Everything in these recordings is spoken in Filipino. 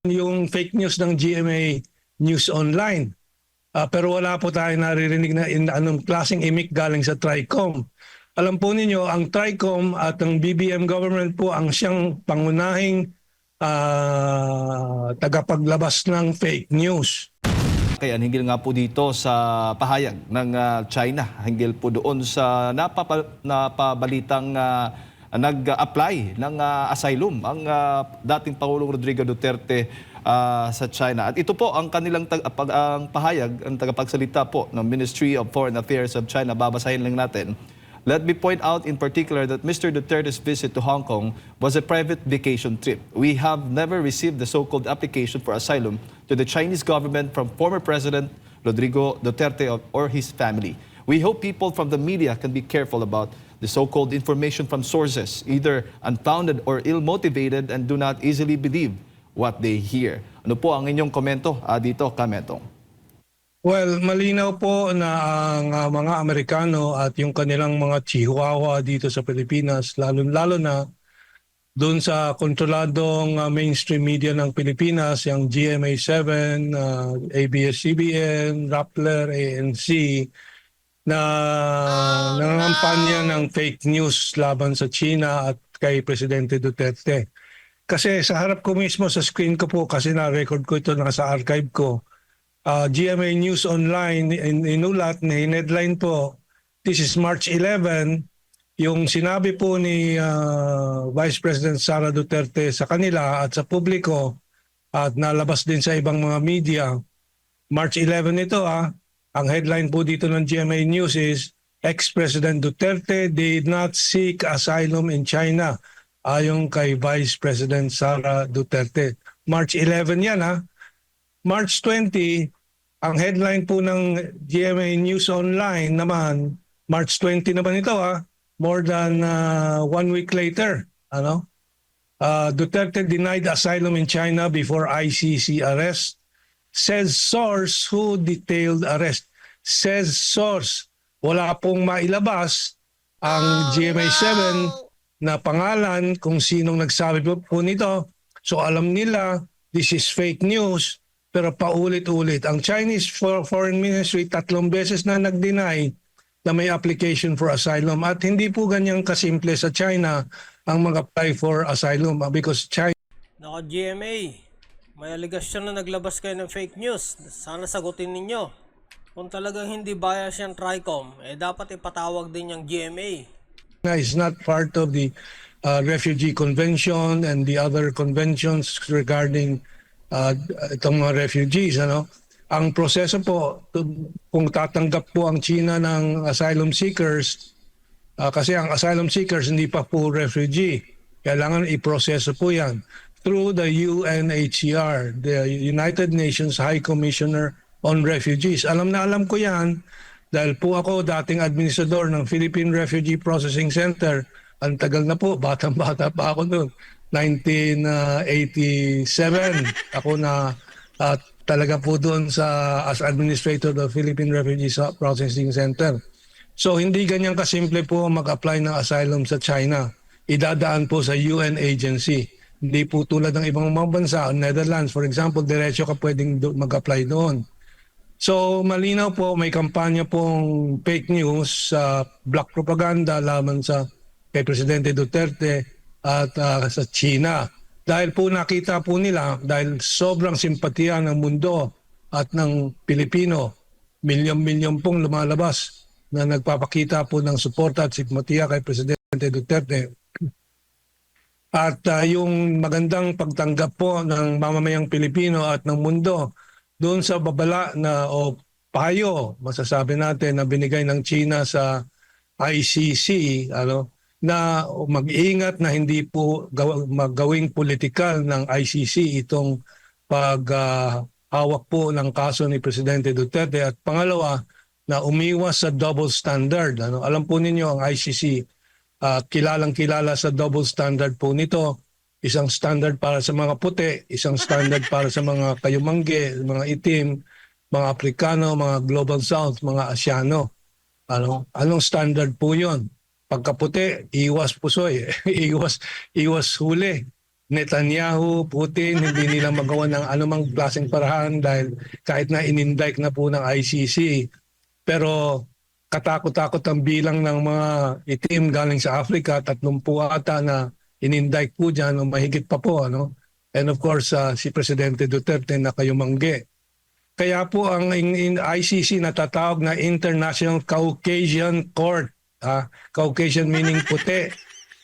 yung fake news ng GMA News Online. Pero wala po tayo naririnig na anong klaseng imik galing sa TRICOM. Alam po ninyo, ang TRICOM at ang BBM government po ang siyang pangunahing tagapaglabas ng fake news. Kaya hinggil nga po dito sa pahayag ng China, hinggil po doon sa napabalitang nag-apply ng asylum ang dating Pangulong Rodrigo Duterte sa China. At ito po ang kanilang ang pahayag, ang tagapagsalita po ng Ministry of Foreign Affairs of China. Babasahin lang natin. Let me point out in particular that Mr. Duterte's visit to Hong Kong was a private vacation trip. We have never received the so-called application for asylum to the Chinese government from former President Rodrigo Duterte or his family. We hope people from the media can be careful about the so-called information from sources, either unfounded or ill-motivated, and do not easily believe what they hear. Ano po ang inyong komento dito, Kametong? Well, malinaw po na ang mga Amerikano at yung kanilang mga chihuahua dito sa Pilipinas, lalo na doon sa kontroladong mainstream media ng Pilipinas, yung GMA7, ABS-CBN, Rappler, ANC, na nangangampanya ng fake news laban sa China at kay Presidente Duterte. Kasi sa harap ko mismo sa screen ko po, kasi na-record ko ito, nasa archive ko, GMA News Online, inulat na headline po, this is March 11, yung sinabi po ni Vice President Sara Duterte sa kanila at sa publiko at nalabas din sa ibang mga media. March 11 ito ang headline po dito ng GMA News is, Ex-President Duterte did not seek asylum in China, ayon kay Vice President Sara Duterte. March 11 yan March 20, ang headline po ng GMA News Online naman, March 20 naman ito more than 1 week later. Duterte denied asylum in China before ICC arrest. Says source who detailed arrest. Says source. Wala pong mailabas ang GMA7 na pangalan kung sinong nagsabi po nito. So alam nila, this is fake news. Pero paulit-ulit. Ang Chinese Foreign Ministry 3 beses na nag-deny na may application for asylum. At hindi po ganyang kasimple sa China ang mag-apply for asylum because China... Naka GMA, may aligasyon na naglabas kayo ng fake news. Sana sagutin ninyo. Kung talagang hindi bias yung TRICOM, dapat ipatawag din yung GMA. is not part of the Refugee Convention and the other conventions regarding itong mga refugees. Ang proseso po, kung tatanggap po ang China ng asylum seekers, kasi ang asylum seekers hindi pa po refugee, kailangan iproseso po yan through the UNHCR, the United Nations High Commissioner on Refugees. Alam na alam ko yan dahil po ako dating administrador ng Philippine Refugee Processing Center. Ang tagal na po, batang-bata pa ako noon. 1987 ako na talaga po doon as administrator of the Philippine Refugee Processing Center. So hindi ganyan kasimple po mag-apply ng asylum sa China. Idadaan po sa UN agency. Hindi po tulad ng ibang mga bansa, Netherlands for example, diretso ka pwedeng mag-apply doon. So malinaw po, may kampanya pong fake news, black propaganda laban kay Presidente Duterte at sa China. Dahil po nakita po nila, dahil sobrang simpatiya ng mundo at ng Pilipino, milyon-milyon pong lumalabas na nagpapakita po ng suporta at simpatiya kay Presidente Duterte. At yung magandang pagtanggap po ng mamamayang Pilipino at ng mundo doon sa babala o payo, masasabi natin, na binigay ng China sa ICC, na mag-iingat na hindi po magawing politikal ng ICC itong paghawak po ng kaso ni Presidente Duterte. At pangalawa, na umiwas sa double standard. Alam po ninyo, ang ICC, kilalang-kilala sa double standard po nito. Isang standard para sa mga puti, isang standard para sa mga kayumangge, mga itim, mga Afrikano, mga Global South, mga Asyano. Anong standard po yon? Pagkaputi, iwas pusoy, iwas huli. Netanyahu, Putin, hindi nila magawa ng anumang klaseng parahan dahil kahit na inindict na po ng ICC. Pero katakot-takot ang bilang ng mga itim galing sa Africa, 30 ata na inindict po dyan o mahigit pa po. Ano? And of course, si Presidente Duterte na kayumanggi. Kaya po ang ICC natatawag na International Caucasian Court. Caucasian meaning puti.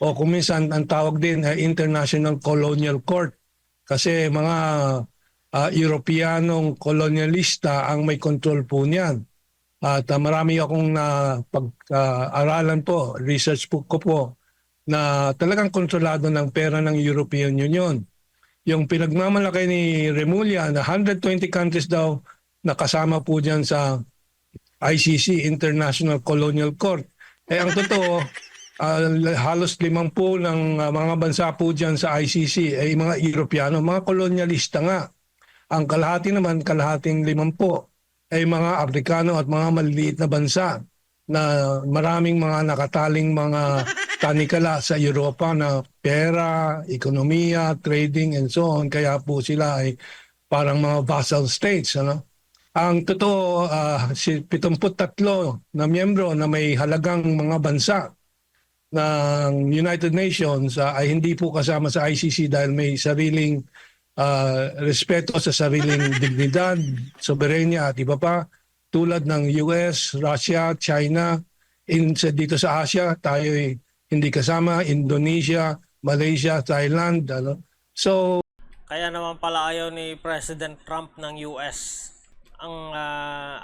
O kung minsan ang tawag din ay International Colonial Court. Kasi mga Europeanong kolonyalista ang may control po niyan. At marami akong pag-aralan po, research po ko po, na talagang kontrolado ng pera ng European Union. Yung pinagmamalaki ni Remulla na 120 countries daw nakasama po dyan sa ICC, International Colonial Court. Ang totoo, halos 50 ng mga bansa po dyan sa ICC ay mga Europeano, mga kolonyalista nga. Ang kalahati naman, kalahating 50 ay mga Afrikano at mga maliliit na bansa na maraming mga nakataling mga tanikala sa Europa na pera, ekonomiya, trading and so on. Kaya po sila ay parang mga vassal states. Ano? Ang totoo, 73 na miyembro na may halagang mga bansa ng United Nations ay hindi po kasama sa ICC dahil may sariling respeto sa sariling dignidad, soberenya at iba pa tulad ng US, Russia, China. Dito sa Asia, tayo hindi kasama, Indonesia, Malaysia, Thailand. Ano? So, Kaya naman pala ayaw ni President Trump ng US ang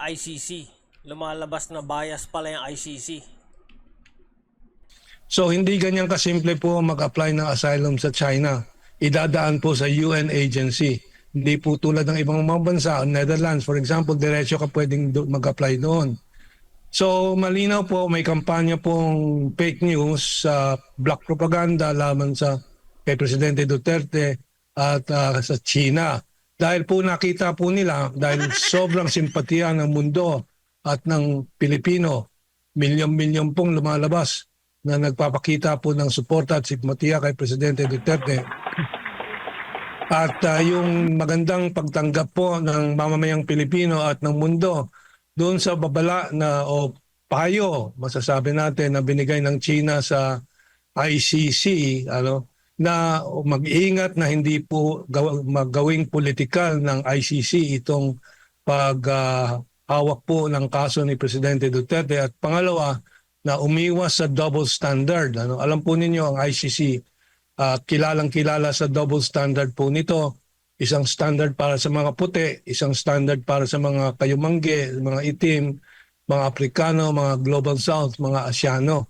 ICC. Lumalabas na bias pala yung ICC. So hindi ganyan kasimple po mag-apply ng asylum sa China. Idadaan po sa UN agency. Hindi po tulad ng ibang mga bansa, Netherlands for example, diretso ka pwedeng mag-apply doon. So malinaw po, may kampanya pong fake news sa black propaganda laban sa kay Presidente Duterte at sa China. Dahil po nakita po nila, dahil sobrang simpatiya ng mundo at ng Pilipino, milyon-milyon pong lumalabas na nagpapakita po ng suporta at simpatiya kay Presidente Duterte. At yung magandang pagtanggap po ng mamamayang Pilipino at ng mundo doon sa babala na o payo, masasabi natin, na binigay ng China sa ICC, na mag-iingat na hindi po magawing politikal ng ICC itong paghawak po ng kaso ni Presidente Duterte. At pangalawa, na umiwas sa double standard. Alam po ninyo ang ICC, kilalang-kilala sa double standard po nito. Isang standard para sa mga puti, isang standard para sa mga kayumangge, mga itim, mga Afrikano, mga Global South, mga Asyano.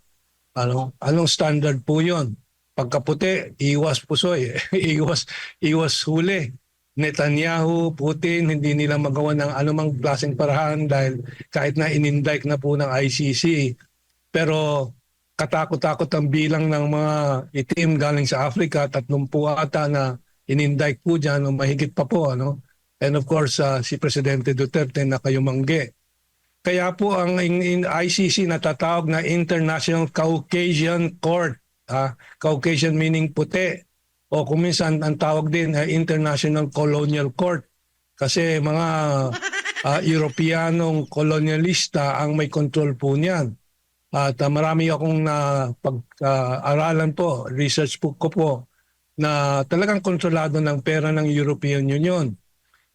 Anong standard po yun? Pagkaputi, iwas pusoy, iwas huli. Netanyahu, Putin, hindi nila magawa ng anumang klaseng parahan dahil kahit na inindict na po ng ICC. Pero katakot-takot ang bilang ng mga itim galing sa Africa, 30 ata na inindict po dyan o mahigit pa po. Ano? And of course, si Presidente Duterte na kayumanggi. Kaya po ang ICC natatawag na International Caucasian Court. Caucasian meaning puti. O kung minsan ang tawag din ay International Colonial Court. Kasi mga Europeanong kolonyalista ang may control po niyan. At marami akong pag-aralan po, research po ko po, na talagang kontrolado ng pera ng European Union.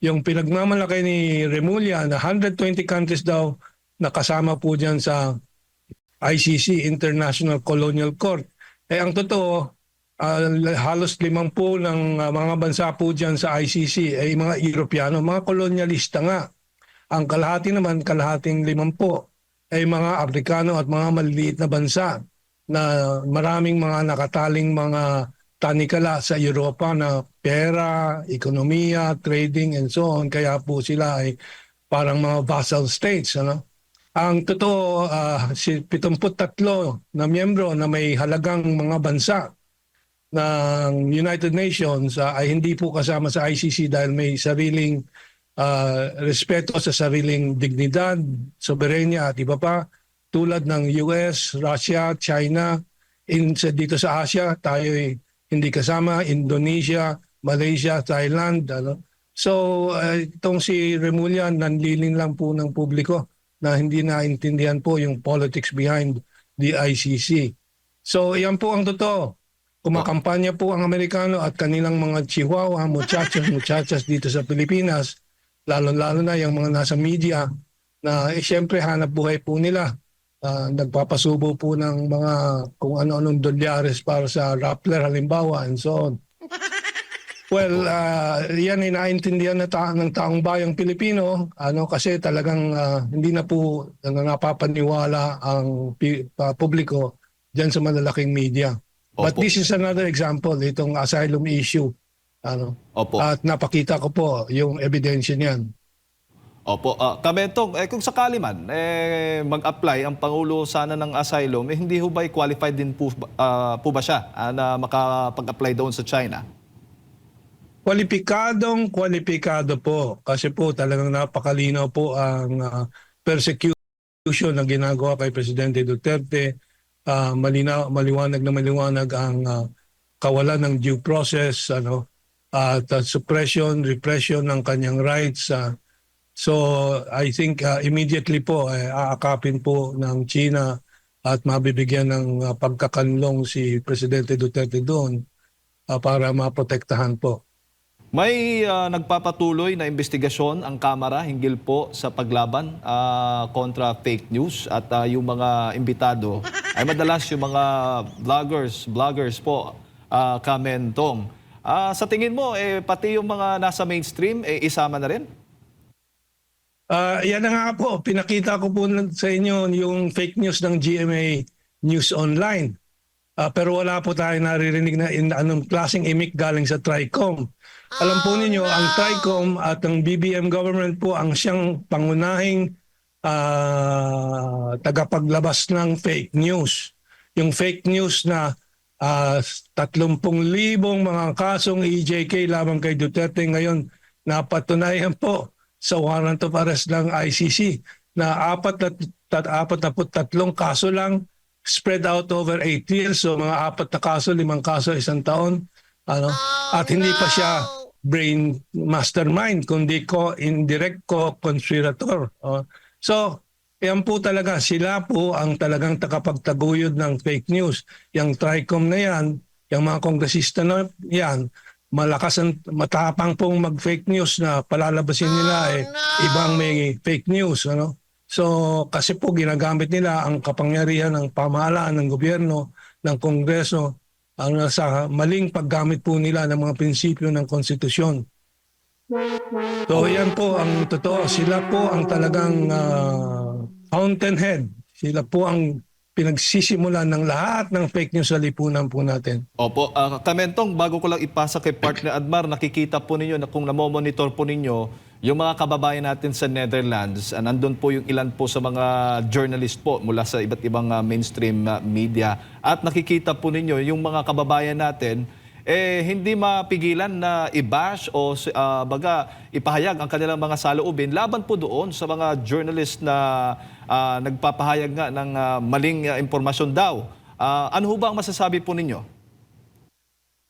Yung pinagmamalaki ni Remulla na 120 countries daw nakasama po dyan sa ICC, International Colonial Court. Ang totoo, halos 50 ng mga bansa po dyan sa ICC ay mga Europeano, mga kolonyalista nga. Ang kalahati naman, kalahating 50 ay mga Afrikano at mga maliliit na bansa na maraming mga nakataling mga tanikala sa Europa na pera, ekonomiya, trading and so on. Kaya po sila ay parang mga vassal states. Ang totoo, 73 na miyembro na may halagang mga bansa ng United Nations ay hindi po kasama sa ICC dahil may sariling respeto sa sariling dignidad, soberenya at iba pa tulad ng US, Russia, China. Dito sa Asia, tayo hindi kasama Indonesia, Malaysia, Thailand. Ano. So itong si Remulla nanlilin lang po ng publiko na hindi naintindihan po yung politics behind the ICC. So yan po ang totoo. Kumakampanya po ang Amerikano at kanilang mga chihuahua, muchachas dito sa Pilipinas, lalo-lalo na yung mga nasa media na siyempre hanap buhay po nila. Nagpapasubo po ng mga kung ano-anong dolyares para sa Rappler halimbawa and so on. Well, yan ay naintindihan na ng taong bayang Pilipino kasi talagang hindi na po napapaniwala ang publiko diyan sa malalaking media. But Opo. this is another example, itong asylum issue. Opo. At napakita ko po yung ebidensya niyan. Opo, Kamentong, kung sakali man mag-apply ang Pangulo sana ng asylum, hindi ho ba qualified din po ba siya na makapag-apply doon sa China? Kwalipikado po kasi po talagang napakalinaw po ang persecution na ginagawa kay Presidente Duterte. Maliwanag na maliwanag ang kawalan ng due process at suppression, repression ng kanyang rights. So I think immediately po aakapin po ng China at mabibigyan ng pagkakanlong si Presidente Duterte doon para maprotektahan po. May nagpapatuloy na investigasyon ang Kamara hinggil po sa paglaban kontra fake news at yung mga imbitado ay madalas yung mga vloggers po, Kamentong. Sa tingin mo, pati yung mga nasa mainstream, isama na rin? Yan na nga po, pinakita ko po sa inyo yung fake news ng GMA News Online. Pero wala po tayo naririnig na anong klaseng imik galing sa TRICOM. Alam po ninyo, ang TRICOM at ang BBM government po ang siyang pangunahing tagapaglabas ng fake news. Yung fake news na 30,000 mga kasong EJK lamang kay Duterte ngayon napatunayan po sa warrant of arrest ng ICC na 43 kaso lang spread out over 8 years. So mga 4 na kaso, 5 kaso, 1 taon. At hindi pa siya brain mastermind, kundi indirect co-conspirator. So, yan po talaga. Sila po ang talagang takapagtaguyod ng fake news. Yung TRICOM na yan, yung mga kongresista na yan, matapang pong mag-fake news na palalabasin nila ibang may fake news. So kasi po ginagamit nila ang kapangyarihan ng pamahalaan ng gobyerno, ng kongreso, sa maling paggamit po nila ng mga prinsipyo ng konstitusyon. So yan po ang totoo. Sila po ang talagang fountainhead. Sila po ang pinagsisimulan ng lahat ng fake news sa lipunan po natin. Opo, Kamentong, bago ko lang ipasa kay Partner Admar, nakikita po ninyo na kung namomonitor po ninyo yung mga kababayan natin sa Netherlands, nandun po yung ilan po sa mga journalist po mula sa iba't ibang mainstream media. At nakikita po ninyo yung mga kababayan natin, hindi mapigilan na i-bash o ipahayag ang kanilang mga saloobin laban po doon sa mga journalist na nagpapahayag nga ng maling impormasyon daw. Ano ho ba ang masasabi po ninyo?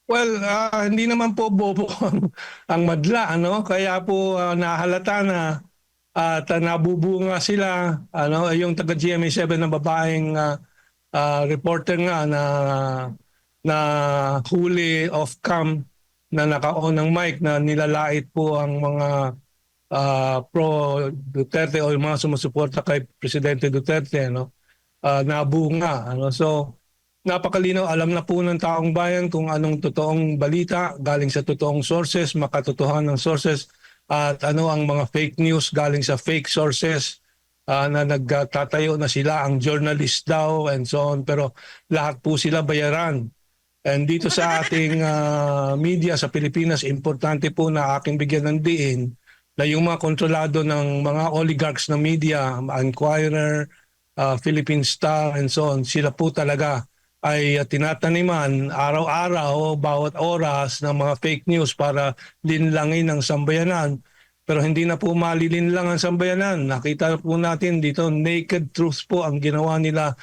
Well, hindi naman po bobo ang madla, Kaya po nahalata na at nabubunga sila, yung taga GMA7 na babaeng reporter nga na huli off-cam na naka-on ng mic na nilalait po ang mga pro-Duterte o yung mga sumusuporta kay Presidente Duterte, nabunga. So, napakalinaw, alam na po ng taong bayan kung anong totoong balita galing sa totoong sources, makatotohanan ng sources, at ano ang mga fake news galing sa fake sources na nagtatayo na sila ang journalist daw and so on. Pero lahat po sila bayaran. And dito sa ating media sa Pilipinas, importante po na aking bigyan ng diin na yung mga kontrolado ng mga oligarchs na media, Inquirer, Philippine Star and so on, sila po talaga ay tinataniman araw-araw, bawat oras ng mga fake news para linlangin ang sambayanan. Pero hindi na po malilinlang ang sambayanan. Nakita po natin dito, naked truth po ang ginawa nila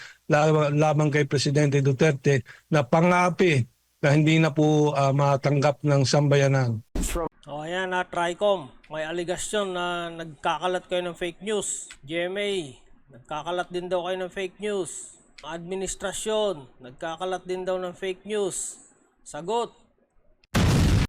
lamang kay Presidente Duterte na pangapi na hindi na po matanggap ng sambayanan. O ayan na, Tricom. May aligasyon na nagkakalat kayo ng fake news. GMA, nagkakalat din daw kayo ng fake news. Administrasyon, nagkakalat din daw ng fake news. Sagot,